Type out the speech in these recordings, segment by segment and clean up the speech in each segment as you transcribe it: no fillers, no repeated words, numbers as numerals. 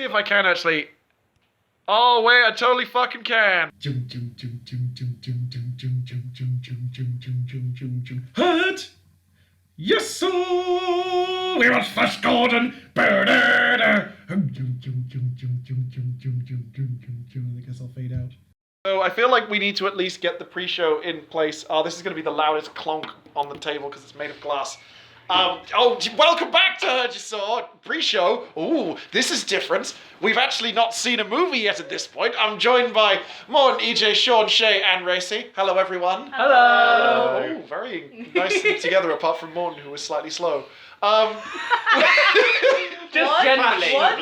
See if I can actually. Oh wait, I totally fucking can. Hurd Ya Saw. We want Flash Gordon. I guess I'll fade out. So I feel like we need to at least get the pre-show in place. Oh, this is going to be the loudest clonk on the table because it's made of glass. Welcome back to Hurd Ya Saw pre-show. Ooh, this is different. We've actually not seen a movie yet at this point. I'm joined by Morton, EJ, Sean, Shay, and Racy. Hello, everyone. Hello. Oh, very nice together, apart from Morton, who was slightly slow. Just generally. What?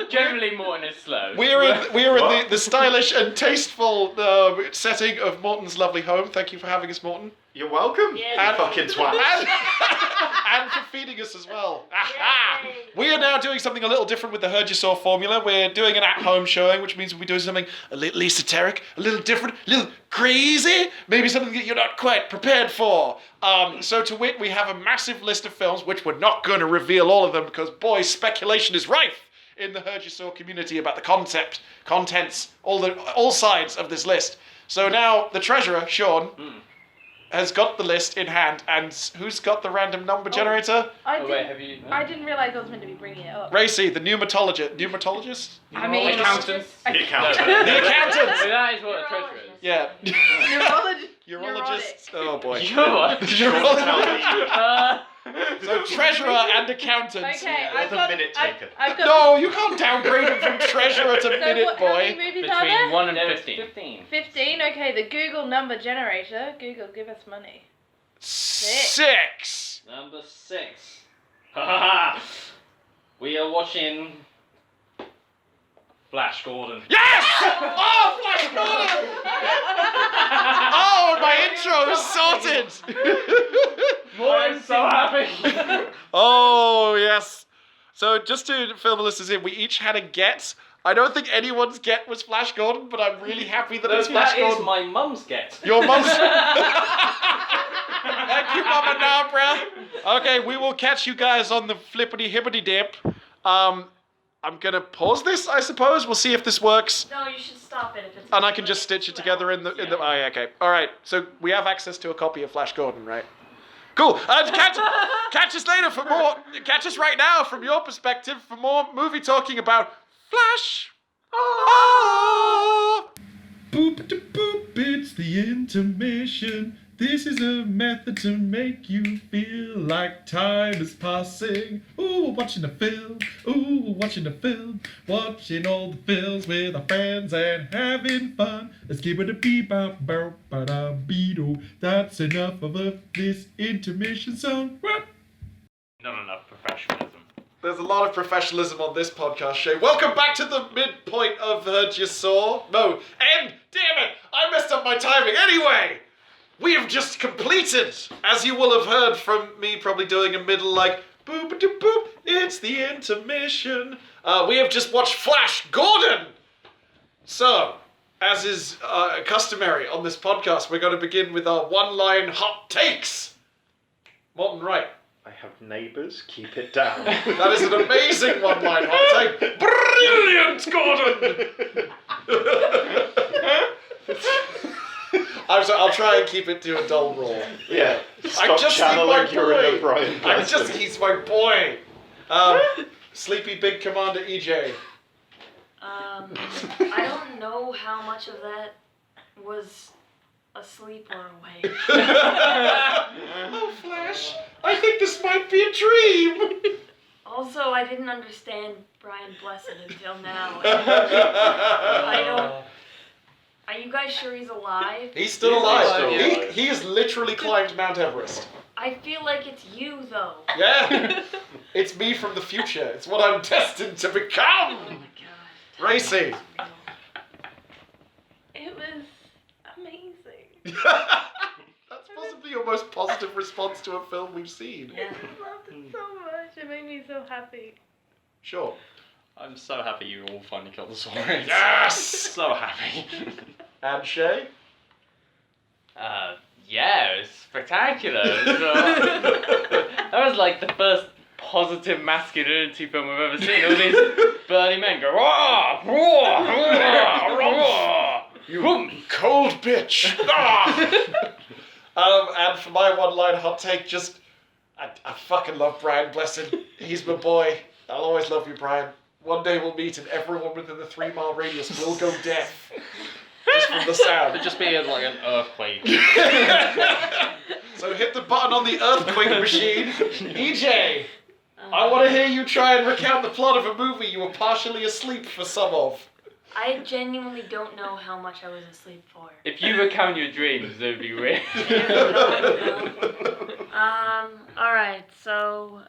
Generally, Morton is slow. We're in the stylish and tasteful setting of Morton's lovely home. Thank you for having us, Morton. You're welcome. And fucking twat. And for feeding us as well. We are now doing something a little different with the Hurd Ya Saw formula. We're doing an at-home showing, which means we'll be doing something a little esoteric, a little different, a little crazy, maybe something that you're not quite prepared for. So to wit, we have a massive list of films, which we're not going to reveal all of them because, boy, speculation is rife in the Hurd Ya Saw community about the concept, contents, all sides of this list. So now the treasurer, Sean, has got the list in hand, and who's got the random number generator? Have you? I didn't realise I was meant to be bringing it up. Racy, the pneumatologist? I mean, accountant. The accountant. The accountant! That is what a treasurer is. Yeah. Urologist. Oh boy. Urologist. So treasurer and accountant. Okay, I've got minute taker. I've got. No, you can't downgrade him from treasurer to So minute how many boy. movies are there? Between 1 and 15. 15. Okay, the Google number generator. Google, give us money. 6. Number 6. We are watching Flash Gordon. Yes! Oh, Flash Gordon! Oh, my intro is sorted. I'm so happy. Oh, yes. So just to fill the listeners in, we each had a get. I don't think anyone's get was Flash Gordon, but I'm really happy that it's Flash That Gordon. is my mum's get. Your mum's... Thank you, Mama Nabra. Okay, we will catch you guys on the flippity-hippity dip. I'm gonna pause this, I suppose. We'll see if this works. No, you should stop it if it's. And I can just stitch it together in the. Oh, yeah, okay. All right. So we have access to a copy of Flash Gordon, right? Cool. Catch us later for more. Catch us right now from your perspective for more movie talking about Flash. Oh. Boop da boop, it's the intermission. This is a method to make you feel like time is passing. Ooh, we're watching a film. Ooh, we're watching a film. Watching all the films with our friends and having fun. Let's give it a beep, bop, bop, ba da beedo. That's enough of this intermission song. Not enough professionalism. There's a lot of professionalism on this podcast, Shay. Welcome back to the midpoint of Hurd Ya Saw. No, end. Damn it! I messed up my timing. Anyway. We have just completed, as you will have heard from me probably doing a middle like, boop da boop, it's the intermission. We have just watched Flash Gordon. So, as is customary on this podcast, we're going to begin with our one-line hot takes. Morton Wright. I have neighbours, keep it down. That is an amazing one-line hot take. Brilliant, Gordon! I'll try and keep it to a dull roar. Yeah. Stop channeling your inner Brian Blessing. He's my boy. Sleepy Big Commander EJ. I don't know how much of that was asleep or awake. Oh, Flash, I think this might be a dream. Also, I didn't understand Brian Blessed until now. I don't. Are you guys sure he's alive? He's still alive. still alive. He has literally climbed Mount Everest. I feel like it's you, though. Yeah. It's me from the future. It's what I'm destined to become. Oh my god. Racy. It was amazing. That's possibly your most positive response to a film we've seen. Yeah. I loved it so much. It made me so happy. Sure. I'm so happy you all finally killed the Saurus. Yes! So happy. And Shay? Yeah, it was spectacular. That was like the first positive masculinity film I've ever seen. All these burly men go, "Roar, roar, roar, roar." You cold bitch. And for my one-line hot take, I fucking love Brian Blessed. He's my boy. I'll always love you, Brian. One day we'll meet and everyone within the 3-mile radius will go deaf. Just from the sound. It'd just be like an earthquake. So hit the button on the earthquake machine. EJ, I want to hear you try and recount the plot of a movie you were partially asleep for some of. I genuinely don't know how much I was asleep for. If you recount your dreams, they'd be weird. Alright, so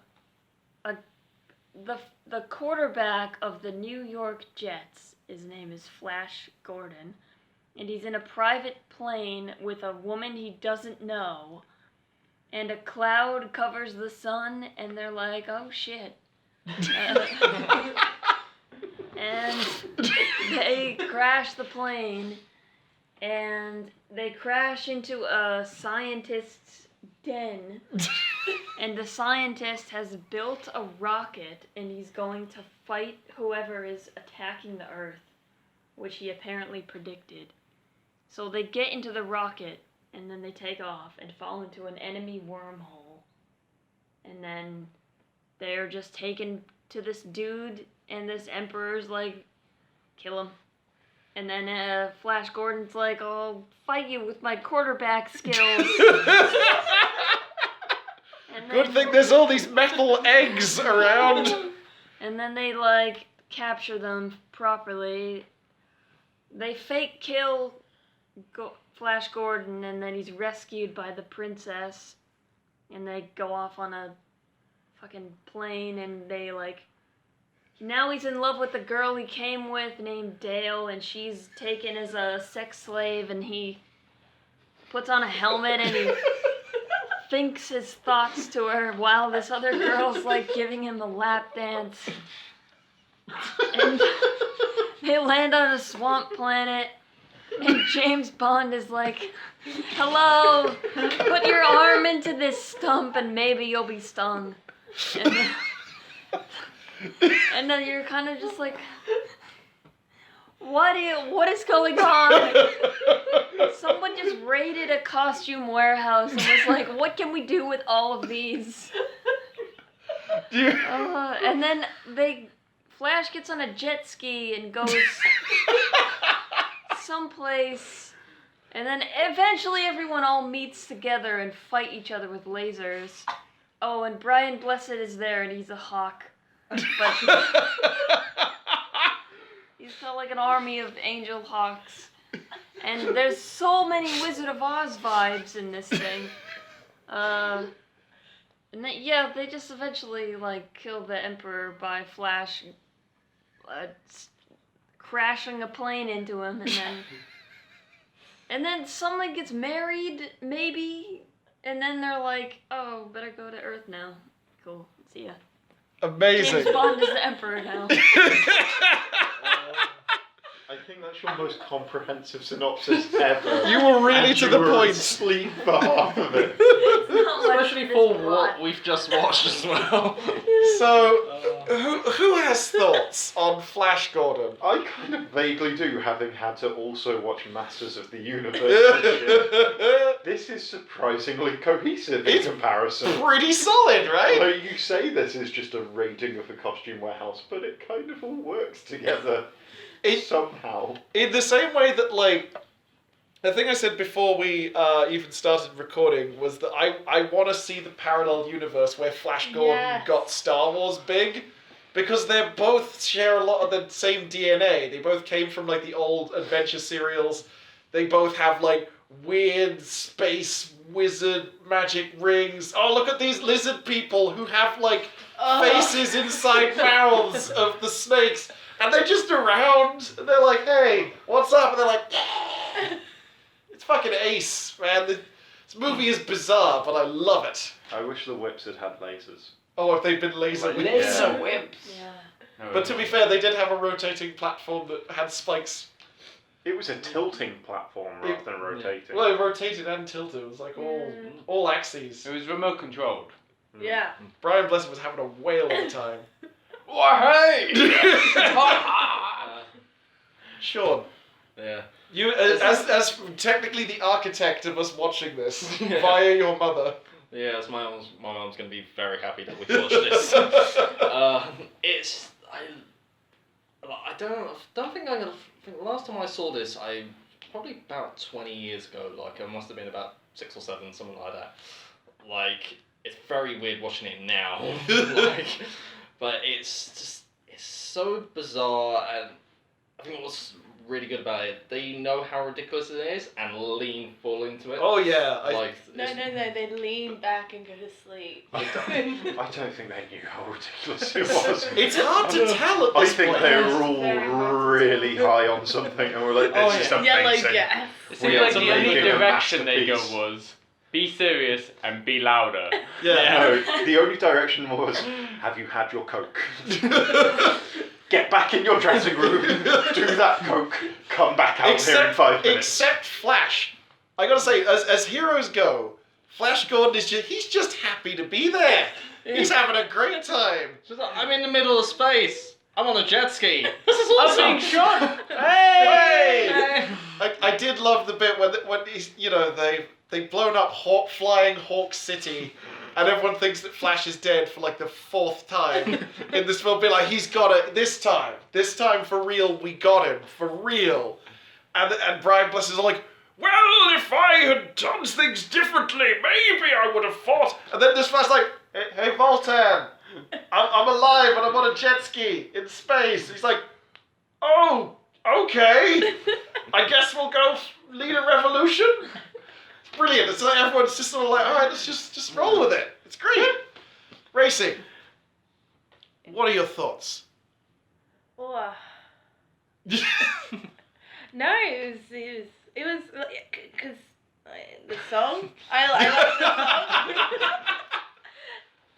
the quarterback of the New York Jets, his name is Flash Gordon, and he's in a private plane with a woman he doesn't know, and a cloud covers the sun, and they're like, oh shit. And they crash the plane, and they crash into a scientist's den, and the scientist has built a rocket, and he's going to fight whoever is attacking the Earth, which he apparently predicted. So they get into the rocket, and then they take off and fall into an enemy wormhole, and then they're just taken to this dude, and this emperor's like, kill him. And then Flash Gordon's like, I'll fight you with my quarterback skills. And Good thing there's all these metal eggs around. And then they like capture them properly. They fake kill Flash Gordon, and then he's rescued by the princess. And they go off on a fucking plane, and they like... Now he's in love with the girl he came with named Dale, and she's taken as a sex slave, and he puts on a helmet and he thinks his thoughts to her while this other girl's like giving him a lap dance. And they land on a swamp planet, and James Bond is like, hello, put your arm into this stump and maybe you'll be stung. And then you're kind of just like, what is going on? Someone just raided a costume warehouse and was like, what can we do with all of these? And then Flash gets on a jet ski and goes someplace, and then eventually everyone all meets together and fight each other with lasers. Oh, and Brian Blessed is there, and he's a hawk. But he's got like an army of angel hawks. And there's so many Wizard of Oz vibes in this thing. And then, yeah, they just eventually like kill the Emperor by Flash crashing a plane into him, and then someone gets married, maybe, and then they're like, oh, better go to Earth now. Cool, see ya. Amazing. James Bond is the Emperor now. I think that's your most comprehensive synopsis ever. You were really to the point. Asleep for half of it. Especially for what we've just watched as well. So, who has thoughts on Flash Gordon? I kind of vaguely do, having had to also watch Masters of the Universe this year. This is surprisingly cohesive in comparison. Pretty solid, right? Like, you say this is just a raiding of a costume warehouse, but it kind of all works together. Somehow. In the same way that, like, the thing I said before we even started recording was that I want to see the parallel universe where Flash Gordon got Star Wars big, because they both share a lot of the same DNA. They both came from, like, the old adventure serials. They both have, like, weird space wizard magic rings. Oh, look at these lizard people who have, like, faces inside mouths of the snakes. And they're just around, and they're like, hey, what's up? And they're like, it's fucking ace, man. This movie is bizarre, but I love it. I wish the whips had lasers. Oh, if they'd been laser whips. Laser whips. Yeah. But to be fair, they did have a rotating platform that had spikes. It was a tilting platform rather than rotating. Well, it rotated and tilted. It was like all axes. It was remote controlled. Yeah. Brian Blessed was having a whale of a time. Why? Sean, Yeah. you as technically the architect of us watching this via your mother. Yeah, my mom's gonna be very happy that we watched this. I don't think I think the last time I saw this, probably about 20 years ago. Like, it must have been about 6 or 7, something like that. Like, it's very weird watching it now. But it's so bizarre, and I think what's really good about it, they know how ridiculous it is and lean full into it. Oh yeah, No, they lean back and go to sleep. I don't think they knew how ridiculous it was. it's hard to tell at I this think point. they Yes, were all very hard to really high on something and were like, this is Yellow amazing. gas. It We seems are like the only making a direction they go masterpiece. was be serious and be louder. Yeah. No, the only direction was, have you had your Coke? Get back in your dressing room, do that Coke, come back out here in 5 minutes. Except Flash. I gotta say, as heroes go, Flash Gordon he's just happy to be there. He's having a great time. She's like, I'm in the middle of space. I'm on a jet ski. This is awesome. I'm being shot. Hey! I did love the bit when he's, they've blown up flying Hawk City, and everyone thinks that Flash is dead for like the 4th time in this film. Be like, he's got it this time for real. We got him for real. And Brian Bless is like, well, if I had done things differently, maybe I would have fought. And then this Flash like, hey Voltan, I'm alive and I'm on a jet ski in space. He's like, oh, okay. I guess we'll go lead a revolution. It's brilliant. It's like everyone's just sort of like, all right, let's just roll with it. It's great. Racing. What are your thoughts? Oh. No, it was because the song. I like the song.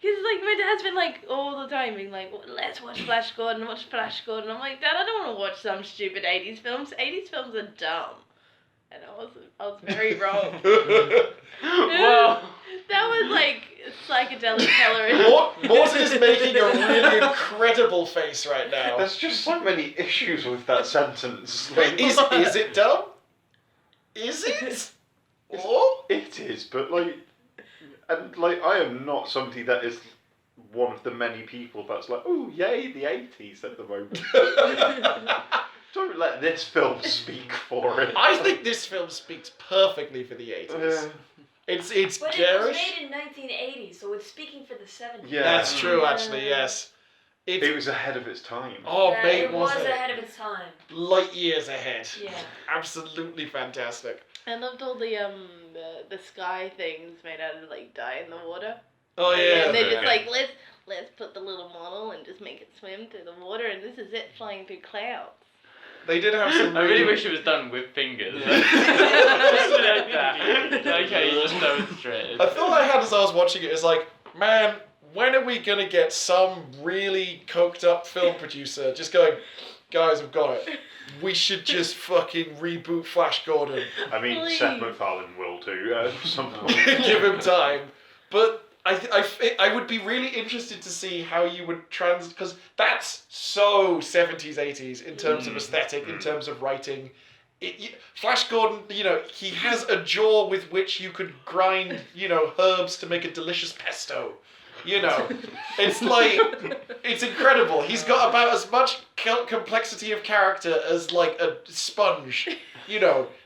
Because like my dad's been like all the time being like, let's watch Flash Gordon, watch Flash Gordon. I'm like, Dad, I don't want to watch some stupid 80s films. 80s films are dumb. And I was very wrong. Well, that was like psychedelic coloring. Morton is making a really incredible face right now. There's just so many issues with that sentence. Like, Is it dumb? Is it? Or? It is, but I am not somebody that is one of the many people that's like, oh yay, the 80s at the moment. Don't let this film speak for it. I think this film speaks perfectly for the 80s. It's But garish. it was made in 1980, so it's speaking for the 70s. Yeah. That's true, actually, yes. It was ahead of its time. Oh, Yeah, mate, it was was it? ahead of its time. Light years ahead. Yeah. Absolutely fantastic. I loved all the sky things made out of like dye in the water. Oh, yeah. And they're just okay. like, let's put the little model and just make it swim through the water, and this is it flying through clouds. They did have some I really wish it was done with fingers. Yeah. Just like that. Okay, just demonstrate. I thought I had as I was watching it, it's like, man, when are we going to get some really coked up film producer just going, guys, we've got it. We should just fucking reboot Flash Gordon. I mean, Please. Seth MacFarlane will do at some point. Give him time. But I would be really interested to see how you would because that's so 70s, 80s in terms of aesthetic, in terms of writing. Flash Gordon, he has a jaw with which you could grind, herbs to make a delicious pesto. It's like, it's incredible. He's got about as much complexity of character as like a sponge.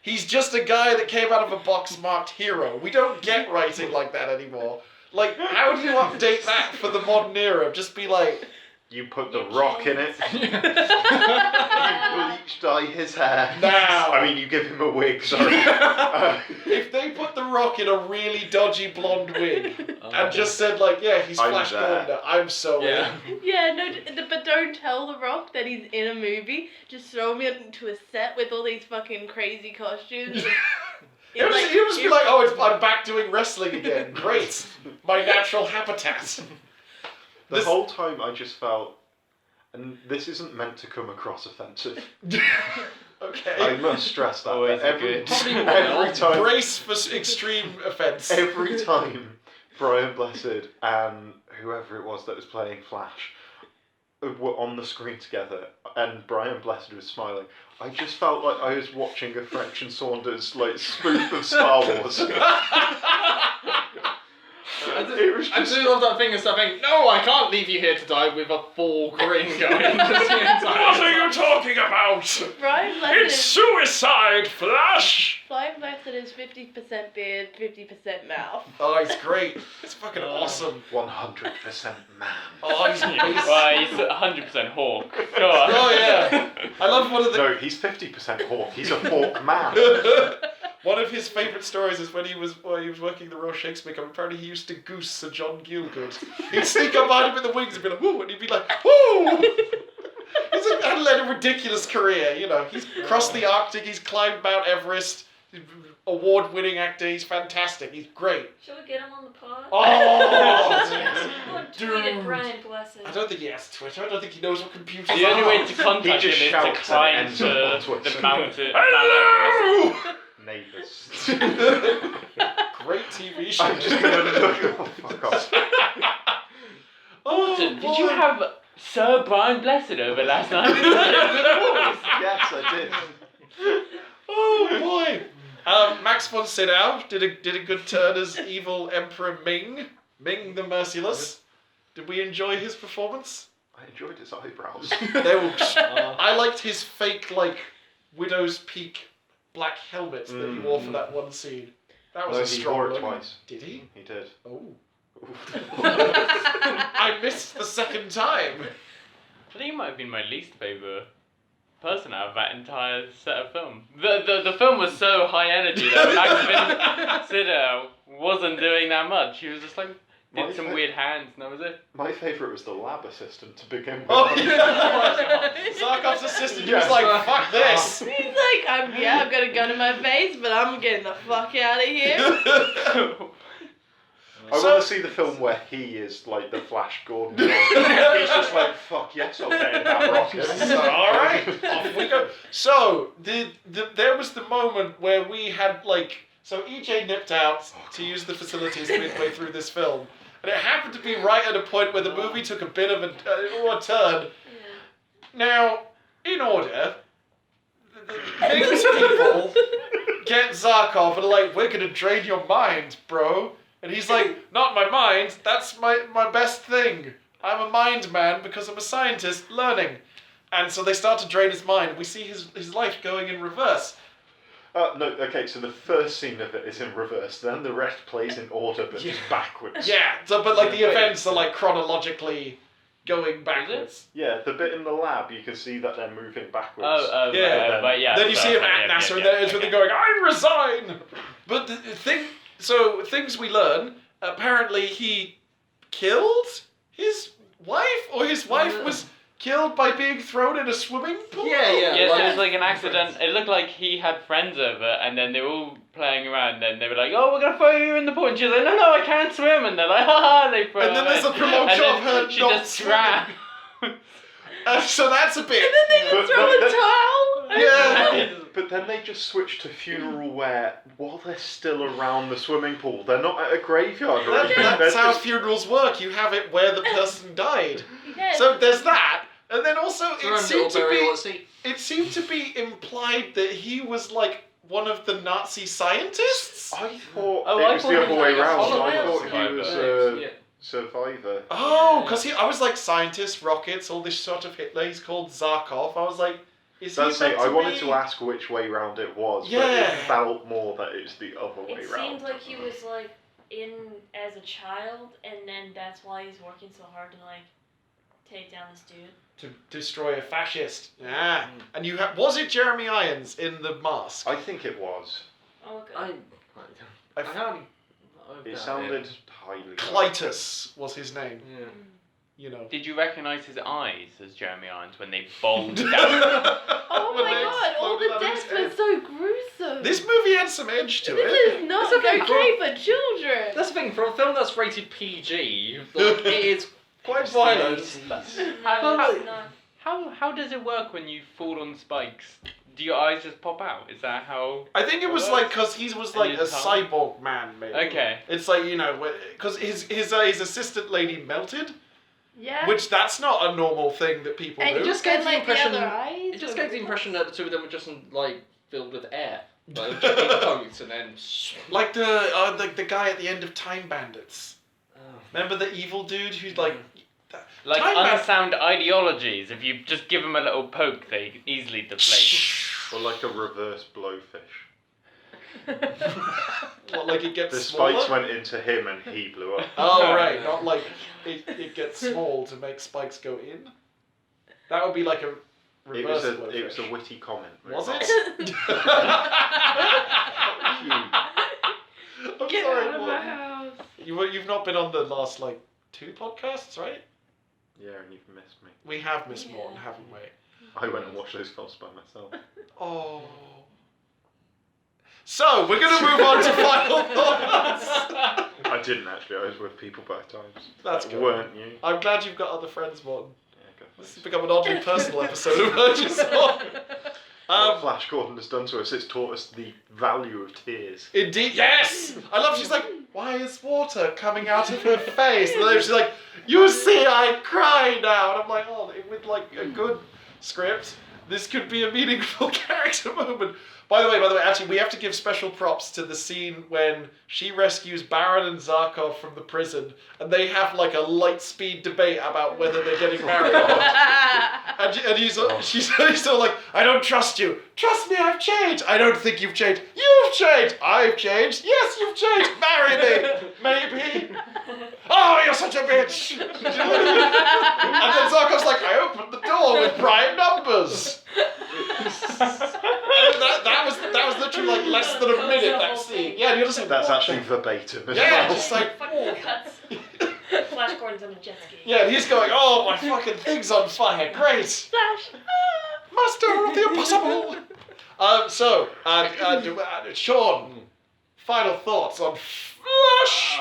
He's just a guy that came out of a box marked hero. We don't get writing like that anymore. Like, how do you update that for the modern era? Just be like, You put the rock in it. You bleach dye his hair. now. I mean, you give him a wig, sorry. If they put the Rock in a really dodgy blonde wig and just said like, yeah, he's I'm Flash there. Gordon, I'm so Yeah. in. Yeah, no, but don't tell The Rock that he's in a movie. Just throw me into a set with all these fucking crazy costumes. He'll just be like, oh, I'm back doing wrestling again. Great. My natural habitat. The whole time I just felt, and this isn't meant to come across offensive. Okay. I must stress that. Always every, good. every time, Brace for extreme offence. every time Brian Blessed and whoever it was that was playing Flash were on the screen together, and Brian Blessed was smiling. I just felt like I was watching a French and Saunders like spoof of Star Wars. It was I just... do love that thing and stuff. No, I can't leave you here to die with a full grin going. What are you talking about? Brian It's Blessed suicide, Flash! Brian Blessed is 50% beard, 50% mouth. Oh, he's great. It's fucking awesome. 100% man. Oh, he's Well, he's 100% Hawk. Go on. Oh, yeah. I love one of the... No, he's 50% Hawk. He's a Hawk man. One of his favourite stories is when he was working the Royal Shakespeare Company. Apparently he used to goose Sir John Gielgud. He'd sneak up behind him in the wings and be like, woo, and he'd be like, woo! Had led a ridiculous career, you know. He's crossed the Arctic, he's climbed Mount Everest, award-winning actor, he's fantastic, he's great. Should we get him on the pod? Oh! Someone tweeted Brian Blessed. I don't think he has Twitter, I don't think he knows what computers The only are. way to contact He just him is to shouts climb and ends to up on Twitter. the mountain. Hello! Neighbours. Great TV show. I'm just gonna look. Oh, fuck off. Oh, Did boy. you have Sir Brian Blessed over last night? Yes, I did. Oh boy! Max von Sydow did a good turn as evil Emperor Ming the Merciless. Did we enjoy his performance? I enjoyed his eyebrows. They were. I liked his fake Widow's Peak black helmet that he wore for that one scene. That was No, a he strong wore it look. twice. Did he? He did. Oh. I missed the second time. I think he might have been my least favourite person out of that entire set of film. The film was so high energy that Max von Sydow wasn't doing that much. He was just like, did some weird hands and that was it. My favourite was the lab assistant to begin with. Oh, yeah. Zarkov's assistant, he was like, fuck this. He's like, I've got a gun in my face, but I'm getting the fuck out of here. I want to see the film where he is like the Flash Gordon. He's just like, fuck yes, I'll get in that rocket. Alright, off we go. So, there was the moment where we had so EJ nipped out to use the facilities midway through this film. And it happened to be right at a point where the movie took a bit of a turn. Now, in order, these people get Zarkov and are like, we're gonna drain your mind, bro. And he's like, not my mind, that's my best thing. I'm a mind man because I'm a scientist learning. And so they start to drain his mind, and we see his life going in reverse. No, okay, so the first scene of it is in reverse, then the rest plays in order, but just backwards. Yeah, so, but the events are chronologically going backwards. Yeah, the bit in the lab, you can see that they're moving backwards. Yeah. But yeah. Then you see him at NASA, and then they're going, I resign! But things we learn, apparently he killed his wife, or his wife was killed by being thrown in a swimming pool? Yeah, so it was like an accident. It looked like he had friends over, and then they were all playing around, and they were like, oh, we're going to throw you in the pool. And she was like, no, I can't swim. And they're like, ha, they throw And then there's a prolonged shot of her she not just drowned. So that's a bit... And then they just throw a towel. Yeah. But then they just switch to funeral wear while they're still around the swimming pool. They're not at a graveyard or anything. That's They're how just... funerals work. You have it where the person died. Yes. So there's that. And then also It seemed to be implied that he was one of the Nazi scientists. I thought I it was thought the he other was way like a round. I Holocaust thought he was survivor. a survivor. Oh, because I was like scientists, rockets, all this sort of Hitler. He's called Zarkov. I was like, is That's he it. meant I to wanted be? to ask which way round it was, but Yeah. it felt more that it was the other way It round. seemed like he was in as a child, and then that's why he's working so hard to take down this dude. To destroy a fascist. Yeah. And was it Jeremy Irons in The Mask? I think it was. Oh, okay. It sounded highly. Clytus was his name. Yeah. You know. Did you recognise his eyes as Jeremy Irons when they bulged out? Oh When my they god, all exploded the out of his deaths were head. so gruesome. This movie had some edge to This it. is not That's okay, okay for children. That's the thing, for a film that's rated PG, it is quite violent. How, No. how does it work when you fall on spikes? do your eyes just pop out? Is that how? I think it was like because he was like And a his tongue? cyborg man, maybe. Okay. It's like, you know, because his assistant lady melted, Yeah. which that's not a normal thing that people And do. It just gave the like impression. the other eyes. It just or gave the what? impression that the two of them were just like filled with air. Like just being coats and then. Like the guy at the end of Time Bandits. Oh. Remember the evil dude who's like. Like Time Band- unsound ideologies. If you just give them a little poke, they easily deflate. Or like a reverse blowfish. What, like it gets The smaller? spikes went into him and he blew up. Oh right, not like it gets small to make spikes go in. That would be like a It was reverse a blowfish. witty comment. Was Not- it? I'm Get sorry, out of my Morton. house. You've not been on the last like 2 podcasts, right? Yeah, and you've missed me. We have missed Morton, haven't we? I went and watched those films by myself. Oh. So we're gonna move on to final thoughts. I didn't actually. I was with people both times. That's That good. weren't you? I'm glad you've got other friends, Morton. Yeah, go for This has it. become an oddly personal episode of Hurd Ya Saw. What Flash Gordon has done to us, it's taught us the value of tears. Indeed, yes! I love she's like, why is water coming out of her face? And then she's like, you see, I cry now. And I'm like, oh, with like a good script, this could be a meaningful character moment. By the way, actually, we have to give special props to the scene when she rescues Baron and Zarkov from the prison, and they have like a light speed debate about whether they're getting married or not. And she's still like, I don't trust you. Trust me, I've changed. I don't think you've changed. You've changed. I've changed. Yes, you've changed. Marry me. Maybe. Oh, you're such a bitch. And then Zarkov's like, I opened the door with prime numbers. That was literally like less than a minute, that scene. Yeah, you're just like, That's what actually the- verbatim as Yeah, well. just like, Fucking cuts. Flash Gordon's on a jet ski. yeah, and he's going, oh, my fucking thing's on fire. Great. Flash. Master of the impossible. Sean, final thoughts on Flash.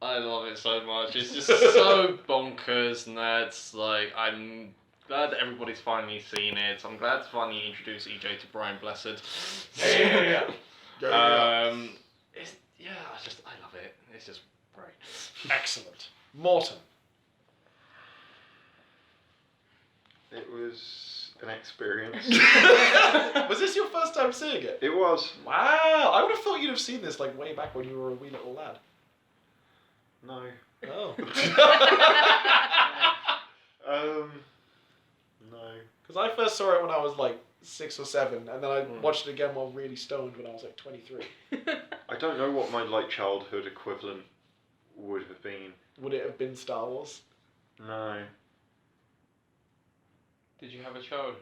I love it so much. It's just so bonkers, and that's like I'm glad that everybody's finally seen it. I'm glad to finally introduce EJ to Brian Blessed. Yeah. I love it. It's just great. Excellent. Morton. It was an experience. Was this your first time seeing it? It was. Wow, I would have thought you'd have seen this like way back when you were a wee little lad. No. Oh. No. Because I first saw it when I was like 6 or 7, and then I watched it again while really stoned when I was like 23. I don't know what my like childhood equivalent would have been. Would it have been Star Wars? No. Did you have a childhood?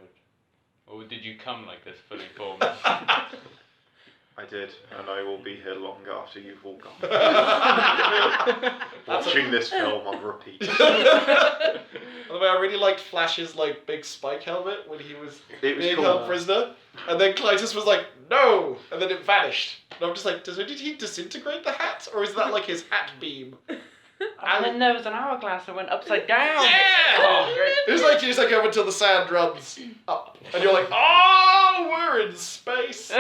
Or did you come like this fully formed? I did, and I will be here long after you've all gone. That's Watching this film on repeat. By the way, I really liked Flash's like big spike helmet when he was It was being cool. held prisoner, and then Clytus was like, "No," and then it vanished. And I'm just like, did he disintegrate the hat, or is that like his hat beam? And then there was an hourglass that went upside down. Yeah! Oh, great. It's like until the sand runs up, and you're like, "Oh, we're in space."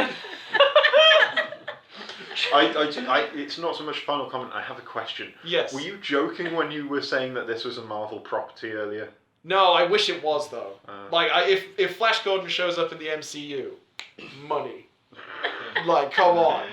It's not so much final comment. I have a question. Yes. Were you joking when you were saying that this was a Marvel property earlier? No, I wish it was though. Uh. Like, if Flash Gordon shows up in the MCU, money. Like, come on.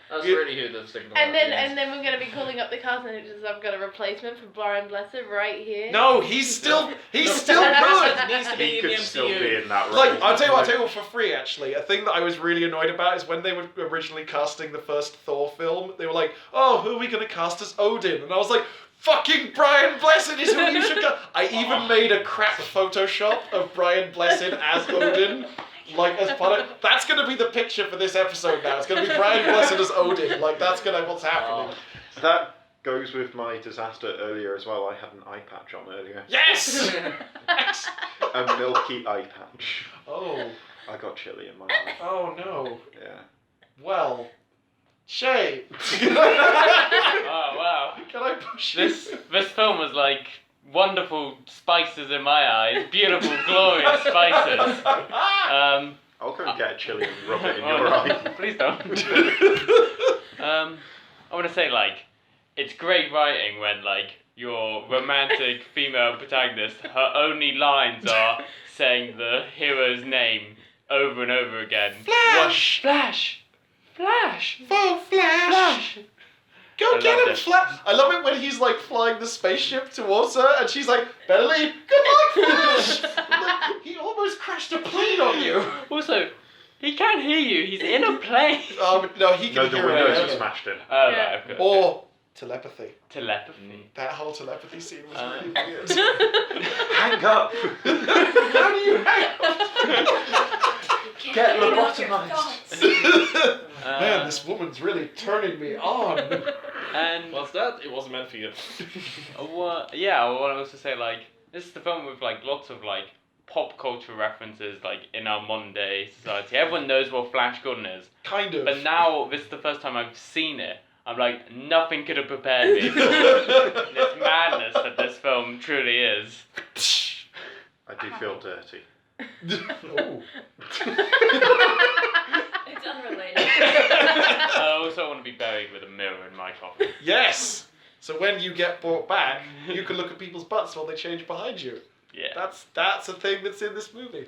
That's You- really who the signal. And then we're gonna be calling up the cast and it's just I've got a replacement for Brian Blessed right here. No, he's still good. needs to be He in the could still MCU. be in that role. Like, I'll tell you what, for free actually, a thing that I was really annoyed about is when they were originally casting the first Thor film, they were like, oh, who are we going to cast as Odin? And I was like, fucking Brian Blessed is who you should cast. I even made a crap Photoshop of Brian Blessed as Odin. Like, as part of... That's going to be the picture for this episode now. It's going to be Brian Blessed as Odin. Like, that's going to what's happening. That goes with my disaster earlier as well. I had an eye patch on earlier. Yes! A milky eye patch. Oh. I got chilly in my eye. Oh, no. Yeah. Well. Shay. Oh wow. Can I push you? This film was like wonderful spices in my eyes, beautiful, glorious spices. I'll go and get a chili and rub it in Oh, your no, eye. please don't. I want to say, like, it's great writing when, like, your romantic female protagonist, her only lines are saying the hero's name over and over again. Flash! Flash! Flash! Oh, Flash! Flash! Go I get love him, it. Flash! I love it when he's like flying the spaceship towards her and she's like, better leave. Good luck, Flash! Like, he almost crashed a plane on you. Also, he can't hear you. He's in a plane. No, he No, can the hear windows it. are smashed in. Oh, Yeah. right, of course. Or telepathy. Telepathy. That whole telepathy scene was Uh. really weird. Hang up! How do you hang up? Get lobotomized! Man, this woman's really turning me on. And What's that? It wasn't meant for you. what I want to also say, like, this is the film with, like, lots of, like, pop culture references, like, in our modern day society. Everyone knows what Flash Gordon is. Kind of. But now, this is the first time I've seen it. I'm like, nothing could have prepared me for this madness that this film truly is. I do feel dirty. Oh. It's unrelated. I also want to be buried with a mirror in my coffin. Yes. So when you get brought back, you can look at people's butts while they change behind you. Yeah. That's a thing that's in this movie.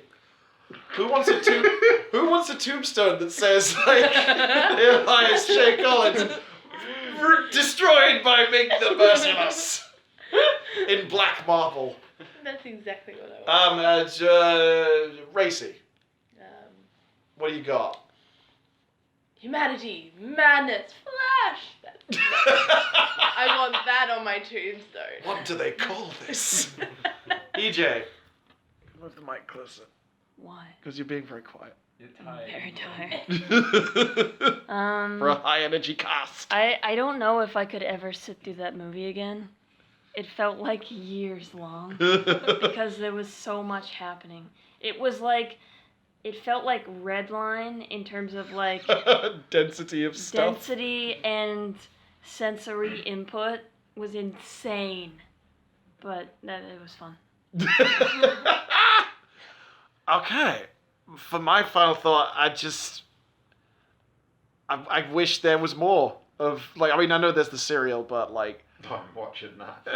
Who wants a tombstone that says like Elias J. Collins destroyed by Ming the Merciless in black marble? That's exactly what I want. Racy, what do you got? Humanity, madness, Flash. I want that on my tombstone. What do they call this? EJ, move the mic closer Why? because you're being very quiet. Very tired. For a high energy cast. I don't know if I could ever sit through that movie again. It felt like years long because there was so much happening. It felt like Redline in terms of like Density of stuff. density and sensory input was insane. But it was fun. Okay. For my final thought, I wish there was more of, like, I mean, I know there's the serial, but, like... I'm watching that.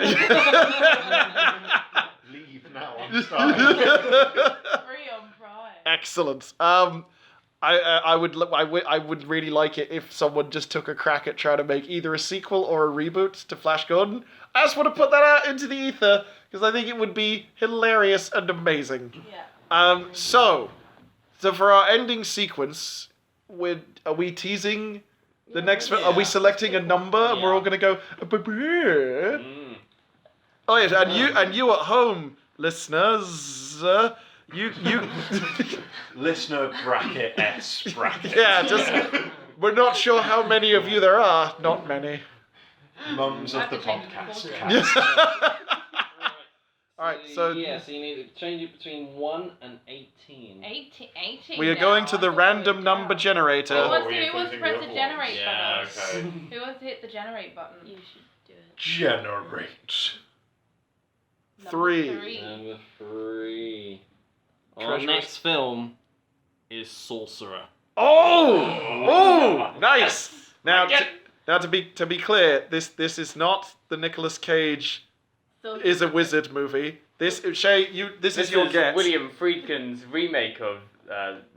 Leave now, I'm starting. Free on Prime. Excellent. I would really like it if someone just took a crack at trying to make either a sequel or a reboot to Flash Gordon. I just want to put that out into the ether, because I think it would be hilarious and amazing. Yeah. So for our ending sequence, are we teasing the next film? Are we selecting a number and we're all gonna go? Mm. Oh yes, and you at home, listeners, you Listener bracket S bracket. yeah, just we're not sure how many of you there are. Not many. Mums I of the have to change the podcast. All right, so yeah, so you need to change it between 1 and 18. 18 we are now. going to I the thought random we number were generator. Who wants were to, you who wants to putting press the the other generate Yeah, button? okay. Who wants to hit the generate button? You should do it. Generate. Number 3. Number 3. Our Treasures. next film is Sorcerer. Oh, nice. Now, Get- to be clear, this is not the Nicolas Cage So is a wizard movie. This Shay, this is your guess. William Friedkin's remake of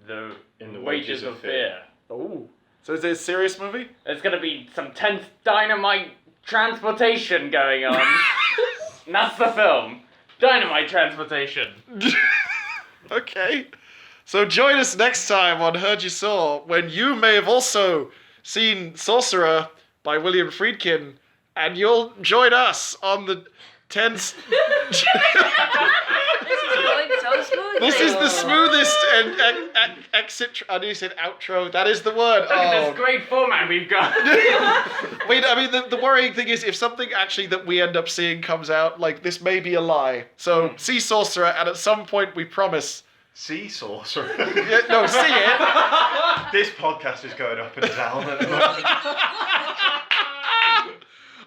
the In the Wages of Fear. Oh, so is it a serious movie? There's gonna be some tense dynamite transportation going on. And that's the film. Dynamite transportation. Okay. So join us next time on Hurd Ya Saw, when you may have also seen Sorcerer by William Friedkin, and you'll join us on the tense... This is going so smoothly. This is the smoothest and exit... I knew you said outro. That is the word. Look at this great format we've got. Wait, I mean, the worrying thing is if something actually that we end up seeing comes out, like, this may be a lie. So, see Sorcerer, and at some point we promise... Sea Sorcerer. Yeah, no, see it. This podcast is going up and down at the moment.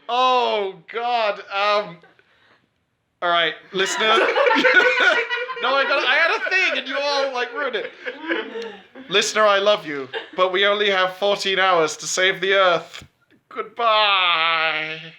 Oh, God. All right, listener. No, I had a thing, and you all like ruined it. Listener, I love you, but we only have 14 hours to save the Earth. Goodbye.